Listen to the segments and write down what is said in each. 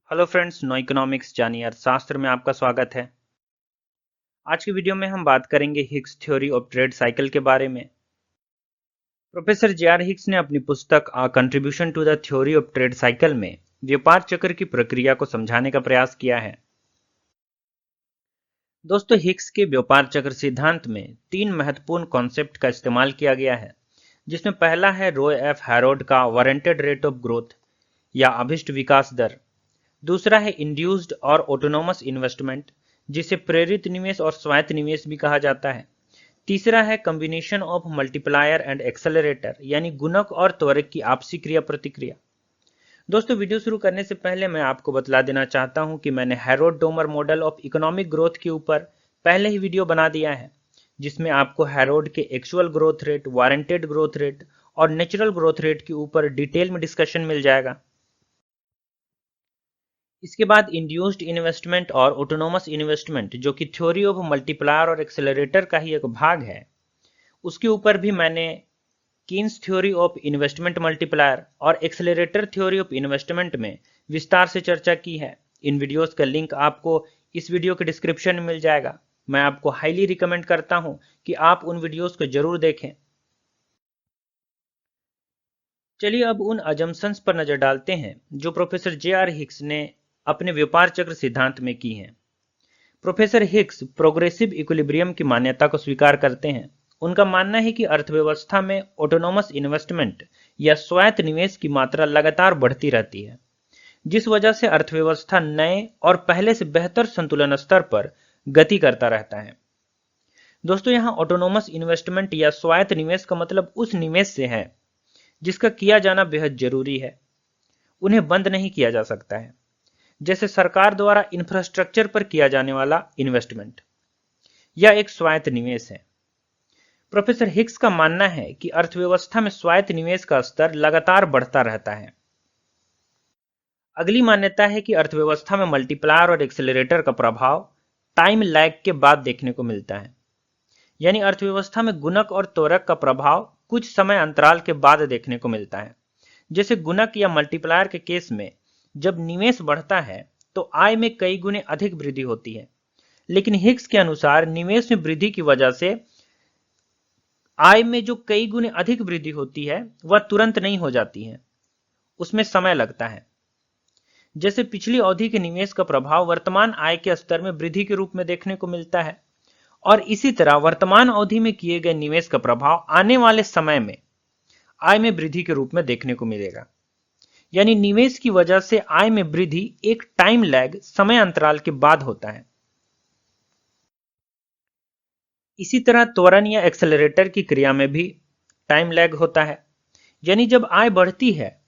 Hello friends, no economics जानिए अर्थशास्त्र में आपका स्वागत है। आज की वीडियो में हम बात करेंगे Higgs theory of trade cycle के बारे में। Professor J R. हिग्स ने अपनी पुस्तक a contribution to the theory of trade cycle में व्यापार चक्र की प्रक्रिया को समझाने का प्रयास किया है। दोस्तों, हिग्स के व्यापार चक्र सिद्धांत में तीन महत्वपूर्ण कॉन्सेप्ट का इस्तेमाल किया गया है, जिसमें पहला है रॉय एफ हैरोल्ड का वारंटेड रेट ऑफ ग्रोथ या अभिष्ट विकास दर। दूसरा है इंड्यूस्ड और ऑटोनोमस इन्वेस्टमेंट, जिसे प्रेरित निवेश और स्वायत्त निवेश भी कहा जाता है। तीसरा है combination of multiplier and accelerator, यानी गुणक और त्वरक की आपसी क्रिया प्रतिक्रिया। दोस्तों, वीडियो शुरू करने से पहले मैं आपको बतला देना चाहता हूं कि मैंने Harold Domar model of economic growth के ऊपर पहले ही वीडियो बना दिया है, जिसमें आपको हैरोल्ड के actual growth rate, warranted growth rate और नेचुरल ग्रोथ रेट के ऊपर डिटेल में डिस्कशन मिल जाएगा। इसके बाद इंड्यूस्ड इन्वेस्टमेंट और ऑटोनोमस इन्वेस्टमेंट, जो कि थ्योरी ऑफ मल्टीप्लायर और एक्सेलरेटर का ही एक भाग है, उसके ऊपर भी मैंने Keynes theory of investment multiplier और एक्सेलरेटर थ्योरी ऑफ इन्वेस्टमेंट में विस्तार से चर्चा की है। इन वीडियोस का लिंक आपको इस वीडियो के डिस्क्रिप्शन में मिल जाएगा। मैं आपको हाईली रिकमेंड करता हूं कि आप उन वीडियोस को जरूर देखें। चलिए अब उन अजम्पशंस पर नजर डालते हैं जो प्रोफेसर जे.आर. हिग्स ने अपने व्यापार चक्र सिद्धांत में की हैं। प्रोफेसर हिग्स प्रोग्रेसिव इक्विलिब्रियम की मान्यता को स्वीकार करते हैं। उनका मानना है कि अर्थव्यवस्था में ऑटोनोमस इन्वेस्टमेंट या स्वायत्त निवेश की मात्रा लगातार बढ़ती रहती है, जिस वजह से अर्थव्यवस्था नए और पहले से बेहतर संतुलन स्तर पर गति करता रहता है। दोस्तों, यहाँ ऑटोनोमस इन्वेस्टमेंट या स्वायत्त निवेश का मतलब उस निवेश से है जिसका किया जाना बेहद जरूरी है, उन्हें बंद नहीं किया जा सकता है, जैसे सरकार द्वारा इंफ्रास्ट्रक्चर पर किया जाने वाला इन्वेस्टमेंट। यह एक स्वायत्त निवेश है। प्रोफेसर हिग्स का मानना है कि अर्थव्यवस्था में स्वायत्त निवेश का स्तर लगातार बढ़ता रहता है। अगली मान्यता है कि अर्थव्यवस्था में मल्टीप्लायर और एक्सेलरेटर का प्रभाव टाइम लैग के बाद देखने को मिलता है, यानी अर्थव्यवस्था में गुणक और त्वरक का प्रभाव कुछ समय अंतराल के बाद देखने को मिलता है। जैसे गुणक या मल्टीप्लायर के केस में जब निवेश बढ़ता है तो आय में कई गुने अधिक वृद्धि होती है, लेकिन हिग्स के अनुसार निवेश में वृद्धि की वजह से आय में जो कई गुने अधिक वृद्धि होती है वह तुरंत नहीं हो जाती है, उसमें समय लगता है। जैसे पिछली अवधि के निवेश का प्रभाव वर्तमान आय के स्तर में वृद्धि के रूप में देखने को मिलता है, और इसी तरह वर्तमान अवधि में किए गए निवेश का प्रभाव आने वाले समय में आय में वृद्धि के रूप में देखने को मिलेगा। यानी निवेश की वजह से आय में वृद्धि एक टाइम लैग, समय अंतराल के बाद होता है। इसी तरह त्वरण या एक्सेलरेटर की क्रिया में भी टाइम लैग होता है, यानी जब आय बढ़ती है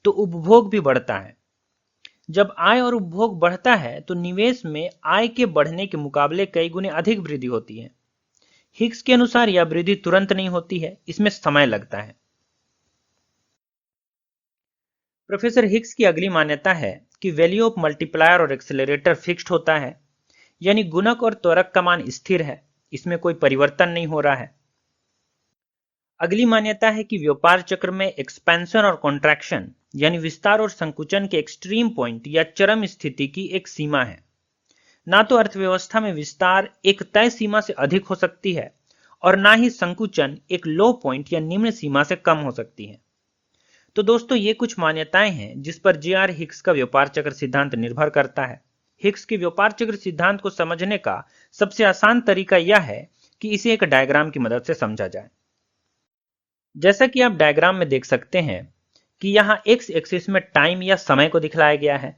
तो उपभोग भी बढ़ता है। जब आय और उपभोग बढ़ता है तो निवेश में आय के बढ़ने के मुकाबले कई गुने अधिक वृद्धि होती है। हिग्स के अनुसार यह वृद्धि तुरंत नहीं होती है, इसमें समय लगता है। प्रोफेसर हिग्स की अगली मान्यता है कि वैल्यू ऑफ मल्टीप्लायर और एक्सेलरेटर फिक्स्ड होता है, यानी गुणक और त्वरक का मान स्थिर है, इसमें कोई परिवर्तन नहीं हो रहा है। अगली मान्यता है कि व्यापार चक्र में एक्सपेंशन और कॉन्ट्रैक्शन, यानी विस्तार और संकुचन के एक्सट्रीम पॉइंट या चरम स्थिति की एक सीमा है। ना तो अर्थव्यवस्था में विस्तार एक तय सीमा से अधिक हो सकती है और ना ही संकुचन एक लो पॉइंट या निम्न सीमा से कम हो सकती है। तो दोस्तों, ये कुछ मान्यताएं हैं जिस पर जे.आर. हिग्स का व्यापार चक्र सिद्धांत निर्भर करता है। हिग्स के व्यापार चक्र सिद्धांत को समझने का सबसे आसान तरीका यह है कि इसे एक डायग्राम की मदद से समझा जाए। जैसा कि आप डायग्राम में देख सकते हैं कि यहाँ एक्स एक्सिस में टाइम या समय को दिखलाया गया है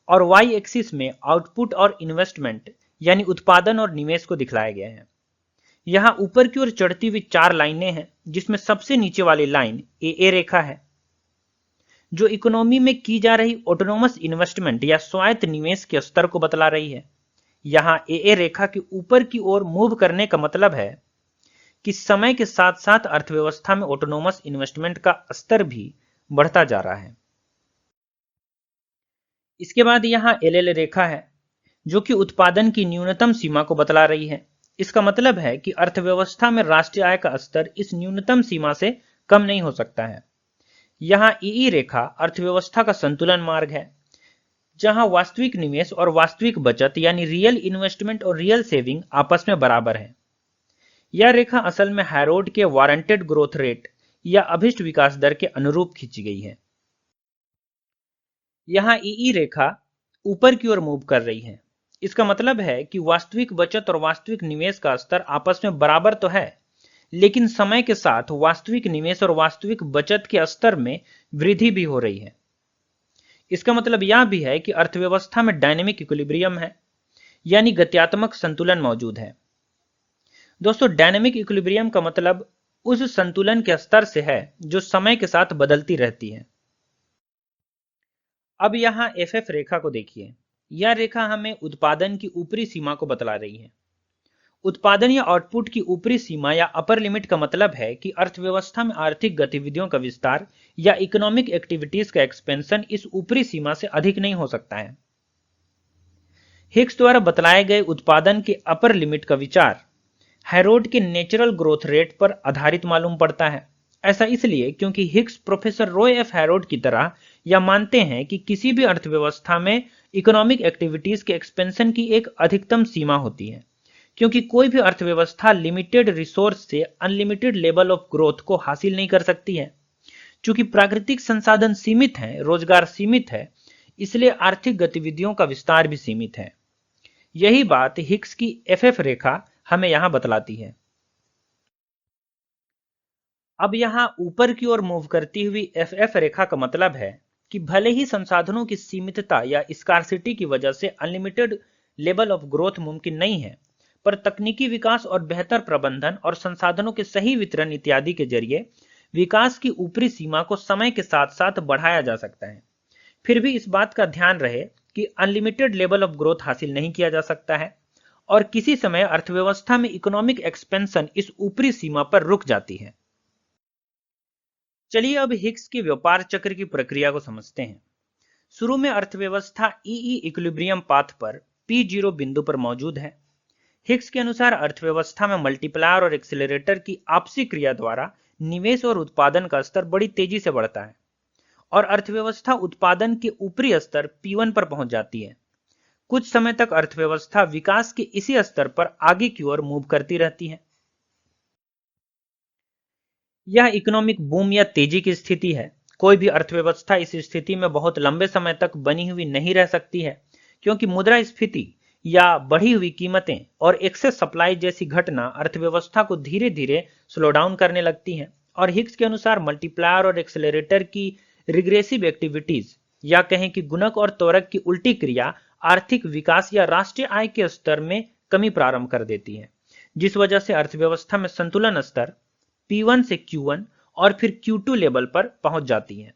और वाई एक्सिस में आउटपुट और इन्वेस्टमेंट यानी उत्पादन और निवेश को दिखलाया गया है। यहाँ ऊपर की ओर चढ़ती हुई चार लाइनें हैं, जिसमें सबसे नीचे वाली लाइन ए रेखा है, जो इकोनॉमी में की जा रही ऑटोनोमस इन्वेस्टमेंट या स्वायत्त निवेश के स्तर को बतला रही है। यहाँ ए रेखा के ऊपर की ओर मूव करने का मतलब है कि समय के साथ साथ अर्थव्यवस्था में ऑटोनोमस इन्वेस्टमेंट का स्तर भी बढ़ता जा रहा है। इसके बाद यहाँ एल रेखा है, जो कि उत्पादन की न्यूनतम सीमा को बतला रही है। इसका मतलब है कि अर्थव्यवस्था में राष्ट्रीय आय का स्तर इस न्यूनतम सीमा से कम नहीं हो सकता है। यहाँ ईई रेखा अर्थव्यवस्था का संतुलन मार्ग है, जहां वास्तविक निवेश और वास्तविक बचत यानी रियल इन्वेस्टमेंट और रियल सेविंग आपस में बराबर है। यह रेखा असल में हैरोड के वारंटेड ग्रोथ रेट या अभिष्ट विकास दर के अनुरूप खींची गई है। यहाँ ईई रेखा ऊपर की ओर मूव कर रही है। इसका मतलब है कि वास्तविक बचत और वास्तविक निवेश का स्तर आपस में बराबर तो है, लेकिन समय के साथ वास्तविक निवेश और वास्तविक बचत के स्तर में वृद्धि भी हो रही है। इसका मतलब यह भी है कि अर्थव्यवस्था में डायनेमिक इक्विलिब्रियम है, यानी गत्यात्मक संतुलन मौजूद है। दोस्तों, डायनेमिक इक्विलिब्रियम का मतलब उस संतुलन के स्तर से है जो समय के साथ बदलती रहती है। अब यहां एफएफ रेखा को देखिए। यह रेखा हमें उत्पादन की ऊपरी सीमा को बतला रही है। उत्पादन या आउटपुट की ऊपरी सीमा या अपर लिमिट का मतलब है कि अर्थव्यवस्था में आर्थिक गतिविधियों का विस्तार या इकोनॉमिक एक्टिविटीज का एक्सपेंशन इस ऊपरी सीमा से अधिक नहीं हो सकता है। हिक्स द्वारा बतलाए गए उत्पादन के अपर लिमिट का विचार हैरोड के नेचुरल ग्रोथ रेट पर आधारित मालूम पड़ता है। ऐसा इसलिए क्योंकि Hicks professor Roy F Herod की तरह यह मानते हैं कि किसी भी अर्थव्यवस्था में इकोनॉमिक एक्टिविटीज के एक्सपेंशन की एक अधिकतम सीमा होती है, क्योंकि कोई भी अर्थव्यवस्था लिमिटेड रिसोर्स से अनलिमिटेड लेवल ऑफ ग्रोथ को हासिल नहीं कर सकती है। चूंकि प्राकृतिक संसाधन सीमित हैं, रोजगार सीमित है, इसलिए आर्थिक गतिविधियों का विस्तार भी सीमित है। यही बात हिक्स की एफएफ रेखा हमें यहां बतलाती है। अब यहां ऊपर की ओर मूव करती हुई एफएफ रेखा का मतलब है कि भले ही संसाधनों की सीमितता या स्कार्सिटी की वजह से अनलिमिटेड लेवल ऑफ ग्रोथ मुमकिन नहीं है, पर तकनीकी विकास और बेहतर प्रबंधन और संसाधनों के सही वितरण इत्यादि के जरिए विकास की ऊपरी सीमा को समय के साथ साथ बढ़ाया जा सकता है। फिर भी इस बात का ध्यान रहे कि अनलिमिटेड लेवल ऑफ ग्रोथ हासिल नहीं किया जा सकता है और किसी समय अर्थव्यवस्था में इकोनॉमिक एक्सपेंशन इस ऊपरी सीमा पर रुक जाती है। चलिए अब हिक्स के व्यापार चक्र की प्रक्रिया को समझते हैं। शुरू में अर्थव्यवस्था ईई इक्विलिब्रियम पाथ पर P0 बिंदु पर मौजूद है। हिक्स के अनुसार अर्थव्यवस्था में मल्टीप्लायर और एक्सेलरेटर की आपसी क्रिया द्वारा निवेश और उत्पादन का स्तर बड़ी तेजी से बढ़ता है और अर्थव्यवस्था उत्पादन के ऊपरी स्तर P1 पर पहुंच जाती है। कुछ समय तक अर्थव्यवस्था विकास के इसी स्तर पर आगे की ओर मूव करती रहती है। यह इकोनॉमिक बूम या तेजी की स्थिति है। कोई भी अर्थव्यवस्था इस स्थिति में बहुत लंबे समय तक बनी हुई नहीं रह सकती है, क्योंकि मुद्रास्फीति या बढ़ी हुई कीमतें और एक्सेस सप्लाई जैसी घटना अर्थव्यवस्था को धीरे धीरे स्लो डाउन करने लगती हैं। और हिक्स के अनुसार मल्टीप्लायर और एक्सेलरेटर की रिग्रेसिव एक्टिविटीज या कहें कि गुणक और त्वरक की उल्टी क्रिया आर्थिक विकास या राष्ट्रीय आय के स्तर में कमी प्रारंभ कर देती है, जिस वजह से अर्थव्यवस्था में संतुलन स्तर P1 से Q1 और फिर Q2 लेवल पर पहुंच जाती है।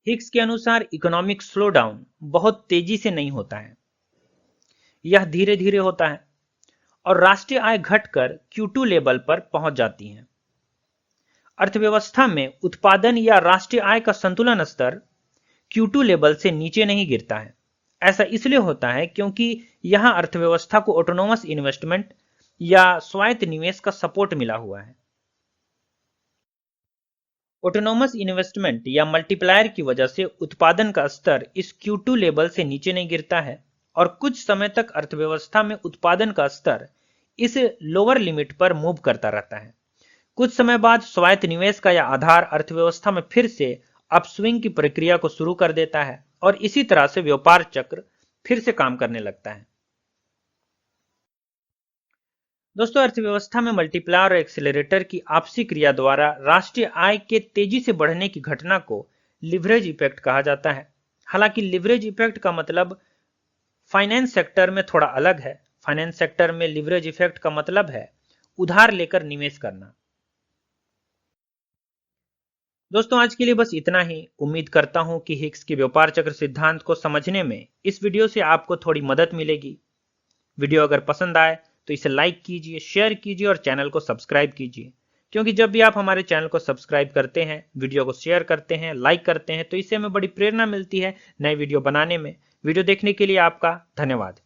हिक्स के अनुसार इकोनॉमिक स्लो डाउन बहुत तेजी से नहीं होता है, यह धीरे धीरे होता है और राष्ट्रीय आय घटकर Q2 लेवल पर पहुंच जाती है। अर्थव्यवस्था में उत्पादन या राष्ट्रीय आय का संतुलन स्तर Q2 लेवल से नीचे नहीं गिरता है। ऐसा इसलिए होता है क्योंकि यहां अर्थव्यवस्था को ऑटोनोमस इन्वेस्टमेंट या स्वायत्त निवेश का सपोर्ट मिला हुआ है। ऑटोनोमस इन्वेस्टमेंट या मल्टीप्लायर की वजह से उत्पादन का स्तर इस Q2 लेवल से नीचे नहीं गिरता है और कुछ समय तक अर्थव्यवस्था में उत्पादन का स्तर इस लोअर लिमिट पर मूव करता रहता है। कुछ समय बाद स्वायत्त निवेश का यह आधार अर्थव्यवस्था में फिर से अपस्विंग की प्रक्रिया को शुरू कर देता है और इसी तरह से व्यापार चक्र फिर से काम करने लगता है। दोस्तों, अर्थव्यवस्था में मल्टीप्लायर और एक्सेलरेटर की आपसी क्रिया द्वारा राष्ट्रीय आय के तेजी से बढ़ने की घटना को लिवरेज इफेक्ट कहा जाता है। हालांकि लिवरेज इफेक्ट का मतलब फाइनेंस सेक्टर में थोड़ा अलग है। फाइनेंस सेक्टर में लिवरेज इफेक्ट का मतलब है उधार लेकर निवेश करना। दोस्तों, आज के लिए बस इतना ही। उम्मीद करता हूं कि हिक्स के व्यापार चक्र सिद्धांत को समझने में इस वीडियो से आपको थोड़ी मदद मिलेगी। वीडियो अगर पसंद आए तो इसे लाइक कीजिए, शेयर कीजिए और चैनल को सब्सक्राइब कीजिए, क्योंकि जब भी आप हमारे चैनल को सब्सक्राइब करते हैं, वीडियो को शेयर करते हैं, लाइक करते हैं, तो इससे हमें बड़ी प्रेरणा मिलती है नए वीडियो बनाने में। वीडियो देखने के लिए आपका धन्यवाद।